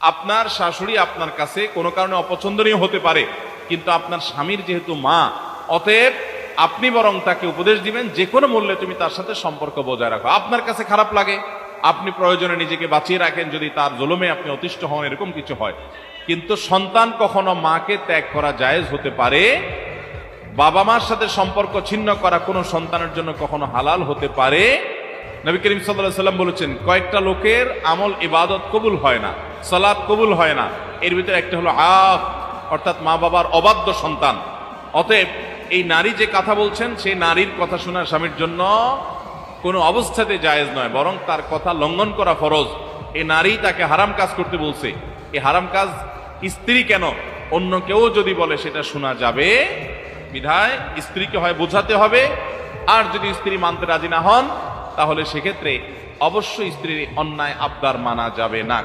আপনার শাশুড়ি আপনার কাছে কোনো কারণে অপছন্দনীয় হতে পারে, কিন্তু আপনার স্বামীর যেহেতু মা, অতএব আপনি বরং তাকে উপদেশ দিবেন যে কোনো মূল্যে তুমি তার সাথে সম্পর্ক বজায় রাখো। আপনার কাছে খারাপ লাগে, আপনি প্রয়োজনে নিজেকে বাঁচিয়ে রাখেন যদি তার জুলুমে আপনি অতিষ্ঠ হন, এরকম কিছু হয়। কিন্তু সন্তান কখনো মাকে ত্যাগ করা জায়েজ হতে পারে, বাবা মার সাথে সম্পর্ক ছিন্ন করা কোনো সন্তানের জন্য কখনো হালাল হতে পারে। নবী করিম সাল্লাল্লাহু আলাইহি ওয়াসাল্লাম বলেছেন, কয়েকটা লোকের আমল ইবাদত কবুল হয় না, সালাত কবুল হয় না, এর ভিতরে একটা হলো আক, অর্থাৎ মা বাবার অবাধ্য সন্তান। অতএব এই নারী যে কথা বলছেন, সেই নারীর কথা শোনা স্বামীর জন্য কোনো অবস্থাতে জায়েজ নয়, বরং তার কথা লঙ্ঘন করা ফরজ। এই নারী তাকে হারাম কাজ করতে বলছে, এই হারাম কাজ স্ত্রী কেন, অন্য কেউ যদি বলে সেটা শোনা যাবে। বিধায় স্ত্রীকে হয় বোঝাতে হবে, আর যদি স্ত্রী মানতে রাজি না হন তাহলে সেক্ষেত্রে অবশ্যই স্ত্রীর অন্যায় আবদার মানা যাবে না।